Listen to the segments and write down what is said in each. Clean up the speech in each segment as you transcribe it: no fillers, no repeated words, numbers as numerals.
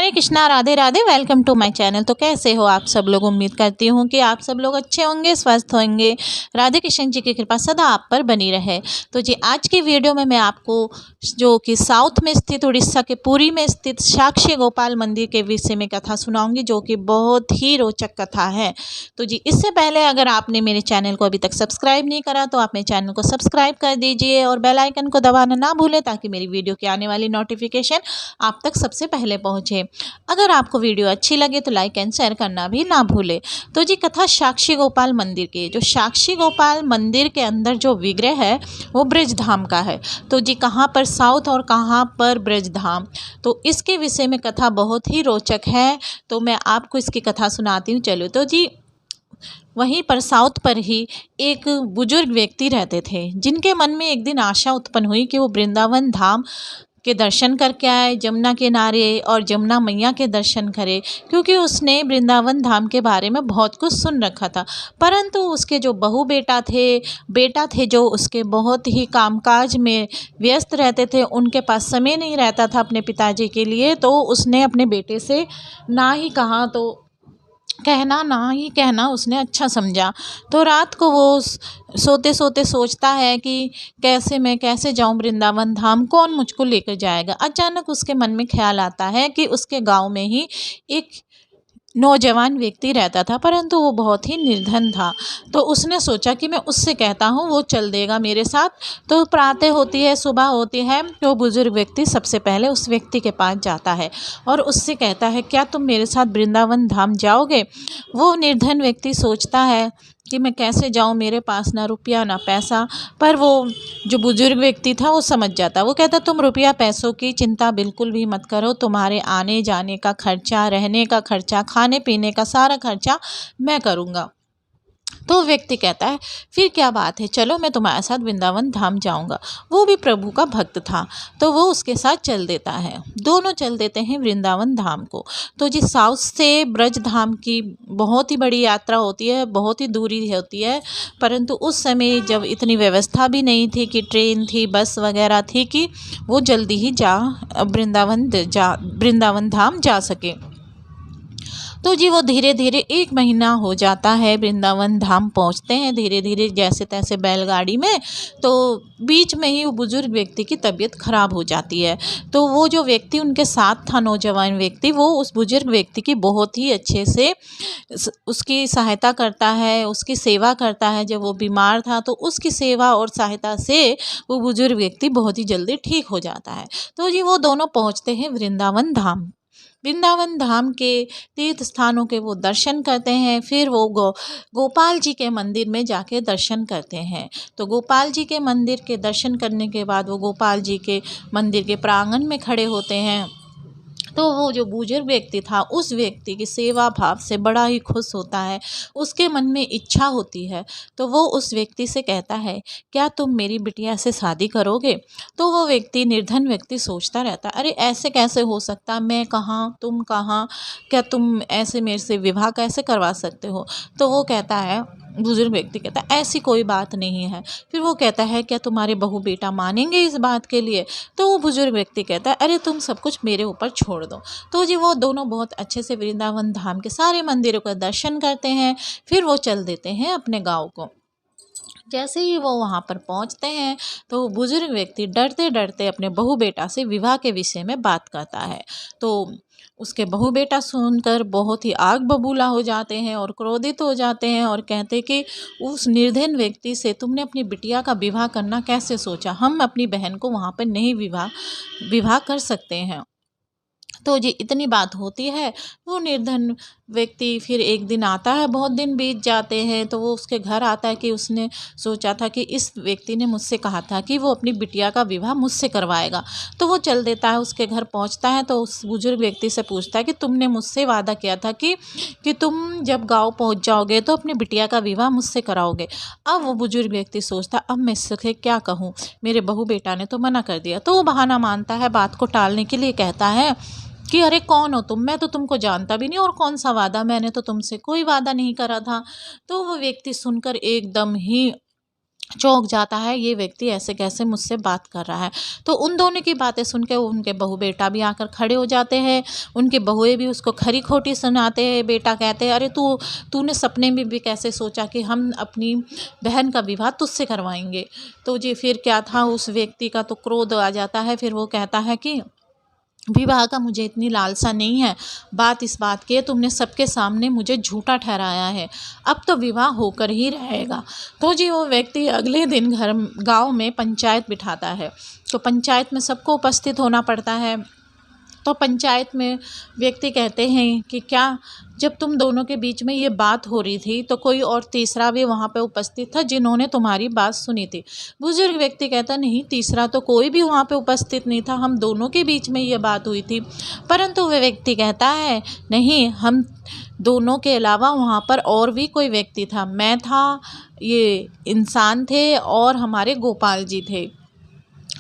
Hare Krishna, Radhe Radhe. Welcome to my channel. तो कैसे हो आप सब लोग? उम्मीद करती हूँ कि आप सब लोग अच्छे होंगे, स्वस्थ होंगे। राधे कृष्ण जी की कृपा सदा आप पर बनी रहे। तो जी आज की वीडियो में मैं आपको जो कि साउथ में स्थित उड़ीसा के पुरी में स्थित साक्षी गोपाल मंदिर के विषय में कथा सुनाऊंगी, जो कि बहुत ही रोचक कथा है। तो जी इससे पहले अगर आपने मेरे चैनल को अभी तक सब्सक्राइब नहीं करा तो आप मेरे चैनल को सब्सक्राइब कर दीजिए और बेल आइकन को दबाना ना भूलें, ताकि मेरी वीडियो की आने वाली नोटिफिकेशन आप तक सबसे पहले पहुंचे। अगर आपको वीडियो अच्छी लगे तो लाइक एंड शेयर करना भी ना भूले। तो जी कथा साक्षी गोपाल मंदिर की। जो साक्षी गोपाल मंदिर के अंदर जो विग्रह है वो ब्रज धाम का है। तो जी कहाँ पर साउथ और कहाँ पर ब्रज धाम, तो इसके विषय में कथा बहुत ही रोचक है। तो मैं आपको इसकी कथा सुनाती हूँ। चलो तो जी वहीं पर साउथ पर ही एक बुजुर्ग व्यक्ति रहते थे, जिनके मन में एक दिन आशा उत्पन्न हुई कि वो वृंदावन धाम के दर्शन करके आए, जमुना किनारे और जमुना मैया के दर्शन करे, क्योंकि उसने वृंदावन धाम के बारे में बहुत कुछ सुन रखा था। परंतु उसके जो बेटा थे जो उसके बहुत ही कामकाज में व्यस्त रहते थे, उनके पास समय नहीं रहता था अपने पिताजी के लिए। तो उसने अपने बेटे से ना ही कहा, तो ना ही कहना उसने अच्छा समझा। तो रात को वो सोते सोते सोचता है कि मैं कैसे जाऊं वृंदावन धाम, कौन मुझको लेकर जाएगा। अचानक उसके मन में ख्याल आता है कि उसके गांव में ही एक नौजवान व्यक्ति रहता था, परंतु वो बहुत ही निर्धन था। तो उसने सोचा कि मैं उससे कहता हूँ, वो चल देगा मेरे साथ। तो प्रातः होती है, सुबह होती है, तो बुजुर्ग व्यक्ति सबसे पहले उस व्यक्ति के पास जाता है और उससे कहता है, क्या तुम मेरे साथ वृंदावन धाम जाओगे? वो निर्धन व्यक्ति सोचता है कि मैं कैसे जाऊं, मेरे पास ना रुपया ना पैसा। पर वो जो बुजुर्ग व्यक्ति था वो समझ जाता। वो कहता, तुम रुपया पैसों की चिंता बिल्कुल भी मत करो, तुम्हारे आने जाने का खर्चा, रहने का खर्चा, खाने पीने का सारा खर्चा मैं करूँगा। तो व्यक्ति कहता है, फिर क्या बात है, चलो मैं तुम्हारे साथ वृंदावन धाम जाऊंगा। वो भी प्रभु का भक्त था, तो वो उसके साथ चल देता है। दोनों चल देते हैं वृंदावन धाम को। तो जी साउथ से ब्रज धाम की बहुत ही बड़ी यात्रा होती है, बहुत ही दूरी होती है। परंतु उस समय जब इतनी व्यवस्था भी नहीं थी कि ट्रेन थी, बस वगैरह थी, कि वो जल्दी ही वृंदावन धाम जा सके। तो जी वो धीरे धीरे 1 महीना हो जाता है, वृंदावन धाम पहुंचते हैं धीरे धीरे जैसे तैसे बैलगाड़ी में। तो बीच में ही वो बुजुर्ग व्यक्ति की तबीयत खराब हो जाती है। तो वो जो व्यक्ति उनके साथ था, नौजवान व्यक्ति, वो उस बुजुर्ग व्यक्ति की बहुत ही अच्छे से उसकी सहायता करता है, उसकी सेवा करता है। जब वो बीमार था तो उसकी सेवा और सहायता से वो बुजुर्ग व्यक्ति बहुत ही जल्दी ठीक हो जाता है। तो जी वो दोनों पहुँचते हैं वृंदावन धाम। वृंदावन धाम के तीर्थ स्थानों के वो दर्शन करते हैं। फिर वो गोपाल जी के मंदिर में जाके दर्शन करते हैं। तो गोपाल जी के मंदिर के दर्शन करने के बाद वो गोपाल जी के मंदिर के प्रांगण में खड़े होते हैं। तो वो जो बुजुर्ग व्यक्ति था, उस व्यक्ति की सेवा भाव से बड़ा ही खुश होता है। उसके मन में इच्छा होती है, तो वो उस व्यक्ति से कहता है, क्या तुम मेरी बिटिया से शादी करोगे? तो वो व्यक्ति, निर्धन व्यक्ति, सोचता रहता, अरे ऐसे कैसे हो सकता, मैं कहाँ तुम कहाँ, क्या तुम ऐसे मेरे से विवाह कैसे करवा सकते हो? तो वो कहता है, बुजुर्ग व्यक्ति कहता है, ऐसी कोई बात नहीं है। फिर वो कहता है, क्या तुम्हारे बहू बेटा मानेंगे इस बात के लिए? तो वो बुजुर्ग व्यक्ति कहता है, अरे तुम सब कुछ मेरे ऊपर छोड़ दो। तो जी वो दोनों बहुत अच्छे से वृंदावन धाम के सारे मंदिरों का दर्शन करते हैं। फिर वो चल देते हैं अपने गाँव को। जैसे ही वो वहाँ पर पहुँचते हैं तो बुजुर्ग व्यक्ति डरते डरते अपने बहू बेटा से विवाह के विषय में बात करता है। तो उसके बहू बेटा सुनकर बहुत ही आग बबूला हो जाते हैं और क्रोधित हो जाते हैं और कहते कि उस निर्धन व्यक्ति से तुमने अपनी बिटिया का विवाह करना कैसे सोचा? हम अपनी बहन को वहाँ पर नहीं विवाह कर सकते हैं। तो जी इतनी बात होती है। वो निर्धन व्यक्ति फिर एक दिन आता है, बहुत दिन बीत जाते हैं, तो वो उसके घर आता है कि उसने सोचा था कि इस व्यक्ति ने मुझसे कहा था कि वो अपनी बिटिया का विवाह मुझसे करवाएगा। तो वो चल देता है, उसके घर पहुंचता है तो उस बुजुर्ग व्यक्ति से पूछता है कि तुमने मुझसे वादा किया था कि तुम जब गाँव पहुँच जाओगे तो अपनी बिटिया का विवाह मुझसे कराओगे। अब वो बुजुर्ग व्यक्ति सोचता, अब मैं इससे क्या कहूँ, मेरे बहू बेटा ने तो मना कर दिया। तो वो बहाना मानता है, बात को टालने के लिए कहता है कि अरे कौन हो तुम, मैं तो तुमको जानता भी नहीं, और कौन सा वादा, मैंने तो तुमसे कोई वादा नहीं करा था। तो वो व्यक्ति सुनकर एकदम ही चौंक जाता है, ये व्यक्ति ऐसे कैसे मुझसे बात कर रहा है। तो उन दोनों की बातें सुन के उनके बहू बेटा भी आकर खड़े हो जाते हैं। उनकी बहुएं भी उसको खरी खोटी सुनाते हैं। बेटा कहते हैं, अरे तूने सपने में भी कैसे सोचा कि हम अपनी बहन का विवाह तुझसे करवाएंगे। तो जी फिर क्या था, उस व्यक्ति का तो क्रोध आ जाता है। फिर वो कहता है कि विवाह का मुझे इतनी लालसा नहीं है। बात इस बात की है, तुमने सबके सामने मुझे झूठा ठहराया है, अब तो विवाह होकर ही रहेगा। तो जी वो व्यक्ति अगले दिन गांव में पंचायत बिठाता है। तो पंचायत में सबको उपस्थित होना पड़ता है। तो पंचायत में व्यक्ति कहते हैं कि क्या जब तुम दोनों के बीच में ये बात हो रही थी तो कोई और तीसरा भी वहाँ पे उपस्थित था जिन्होंने तुम्हारी बात सुनी थी। बुजुर्ग व्यक्ति कहता नहीं, तीसरा तो कोई भी वहाँ पे उपस्थित नहीं था, हम दोनों के बीच में ये बात हुई थी। परंतु वह व्यक्ति कहता है नहीं, हम दोनों के अलावा वहाँ पर और भी कोई व्यक्ति था, मैं था, ये इंसान थे और हमारे गोपाल जी थे।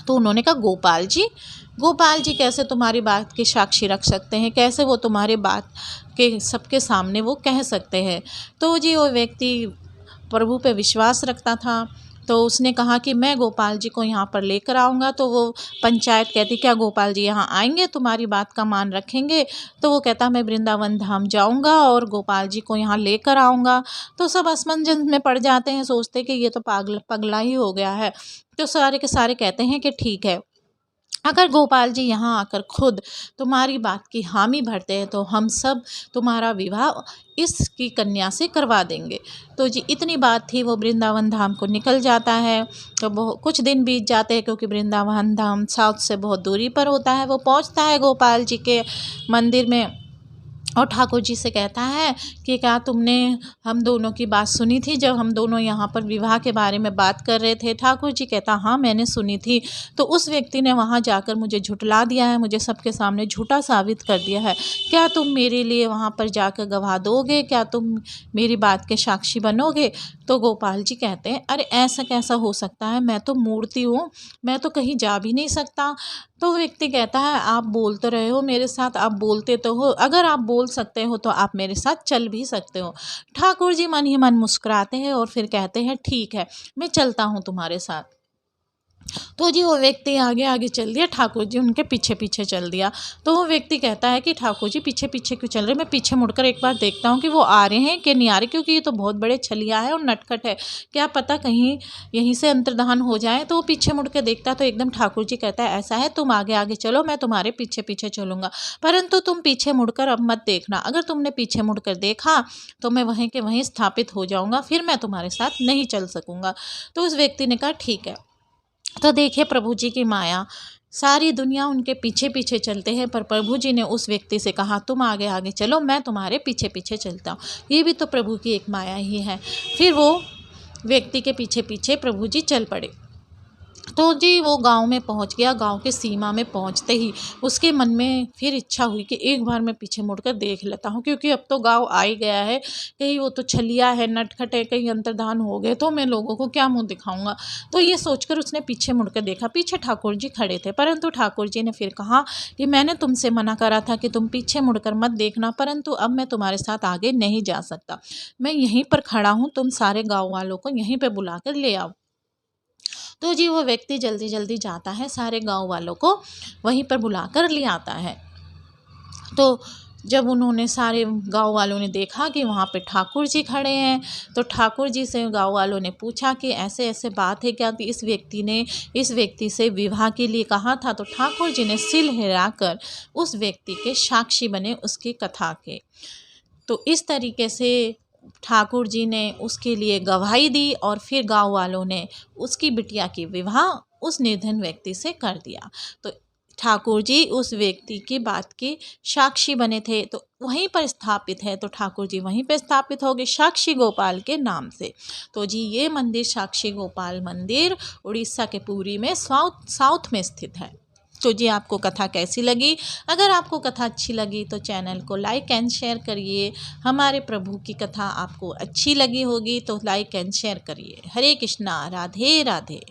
तो उन्होंने कहा गोपाल जी कैसे तुम्हारी बात के साक्षी रख सकते हैं, कैसे वो तुम्हारे बात के सबके सामने वो कह सकते हैं। तो जी वो व्यक्ति प्रभु पे विश्वास रखता था। तो उसने कहा कि मैं गोपाल जी को यहाँ पर लेकर आऊँगा। तो वो पंचायत कहती, क्या गोपाल जी यहाँ आएंगे, तुम्हारी बात का मान रखेंगे? तो वो कहता, मैं वृंदावन धाम जाऊँगा और गोपाल जी को यहाँ लेकर आऊँगा। तो सब असमंजस में पड़ जाते हैं, सोचते कि ये तो पगला ही हो गया है। तो सारे के सारे कहते हैं कि ठीक है, अगर गोपाल जी यहाँ आकर खुद तुम्हारी बात की हामी भरते हैं तो हम सब तुम्हारा विवाह इसकी कन्या से करवा देंगे। तो जी इतनी बात थी, वो वृंदावन धाम को निकल जाता है। तो बहुत कुछ दिन बीत जाते हैं, क्योंकि वृंदावन धाम साउथ से बहुत दूरी पर होता है। वो पहुँचता है गोपाल जी के मंदिर में और ठाकुर जी से कहता है कि क्या तुमने हम दोनों की बात सुनी थी जब हम दोनों यहाँ पर विवाह के बारे में बात कर रहे थे? ठाकुर जी कहता, हाँ मैंने सुनी थी। तो उस व्यक्ति ने वहाँ जाकर मुझे झुठला दिया है, मुझे सबके सामने झूठा साबित कर दिया है। क्या तुम मेरे लिए वहाँ पर जाकर गवाह दोगे? क्या तुम मेरी बात के साक्षी बनोगे? तो गोपाल जी कहते हैं, अरे ऐसा कैसा हो सकता है, मैं तो मूर्ति हूँ, मैं तो कहीं जा भी नहीं सकता। तो व्यक्ति कहता है, आप बोल तो रहे हो मेरे साथ, आप बोलते तो हो, अगर आप बोल सकते हो तो आप मेरे साथ चल भी सकते हो। ठाकुर जी मन ही मन मुस्कुराते हैं और फिर कहते हैं, ठीक है मैं चलता हूँ तुम्हारे साथ। तो जी वो व्यक्ति आगे आगे चल दिया, ठाकुर जी उनके पीछे पीछे चल दिया। तो वो व्यक्ति कहता है कि ठाकुर जी पीछे पीछे क्यों चल रहे, मैं पीछे मुड़कर एक बार देखता हूँ कि वो आ रहे हैं कि नहीं आ रहे, क्योंकि ये तो बहुत बड़े छलिया है और नटखट है, क्या पता कहीं यहीं से अंतर्धान हो जाए। तो वो पीछे मुड़ के देखता तो एकदम ठाकुर जी कहता है, ऐसा है तुम आगे आगे चलो, मैं तुम्हारे पीछे पीछे चलूँगा, परंतु तुम पीछे मुड़कर अब मत देखना, अगर तुमने पीछे मुड़कर देखा तो मैं वहीं के वहीं स्थापित हो जाऊँगा, फिर मैं तुम्हारे साथ नहीं चल सकूँगा। तो उस व्यक्ति ने कहा ठीक है। तो देखिए प्रभु जी की माया, सारी दुनिया उनके पीछे पीछे चलते हैं, पर प्रभु जी ने उस व्यक्ति से कहा तुम आगे आगे चलो, मैं तुम्हारे पीछे पीछे चलता हूँ। ये भी तो प्रभु की एक माया ही है। फिर वो व्यक्ति के पीछे पीछे प्रभु जी चल पड़े। तो जी वो गांव में पहुंच गया। गांव के सीमा में पहुंचते ही उसके मन में फिर इच्छा हुई कि एक बार मैं पीछे मुड़कर देख लेता हूं, क्योंकि अब तो गांव आ ही गया है, कहीं वो तो छलिया है, नटखट है, कहीं अंतर्धान हो गए तो मैं लोगों को क्या मुंह दिखाऊंगा। तो ये सोचकर उसने पीछे मुड़कर देखा, पीछे ठाकुर जी खड़े थे, परंतु ठाकुर जी ने फिर कहा कि मैंने तुमसे मना करा था कि तुम पीछे मुड़कर मत देखना, परंतु अब मैं तुम्हारे साथ आगे नहीं जा सकता, मैं यहीं पर खड़ा हूँ, तुम सारे गाँव वालों को यहीं पर बुला कर ले आओ। तो जी वो व्यक्ति जल्दी जल्दी जाता है, सारे गांव वालों को वहीं पर बुलाकर ले आता है। तो जब उन्होंने सारे गांव वालों ने देखा कि वहाँ पे ठाकुर जी खड़े हैं, तो ठाकुर जी से गांव वालों ने पूछा कि ऐसे ऐसे बात है क्या, इस व्यक्ति ने इस व्यक्ति से विवाह के लिए कहा था। तो ठाकुर जी ने सिल हिलाकर उस व्यक्ति के साक्षी बने उसकी कथा के। तो इस तरीके से ठाकुर जी ने उसके लिए गवाही दी और फिर गांव वालों ने उसकी बिटिया की विवाह उस निर्धन व्यक्ति से कर दिया। तो ठाकुर जी उस व्यक्ति की बात की साक्षी बने थे, तो वहीं पर स्थापित है, तो ठाकुर जी वहीं पर स्थापित हो गए साक्षी गोपाल के नाम से। तो जी ये मंदिर साक्षी गोपाल मंदिर उड़ीसा के पुरी में साउथ में स्थित है। तो जी आपको कथा कैसी लगी? अगर आपको कथा अच्छी लगी तो चैनल को लाइक एंड शेयर करिए। हमारे प्रभु की कथा आपको अच्छी लगी होगी तो लाइक एंड शेयर करिए। हरे कृष्णा, राधे राधे।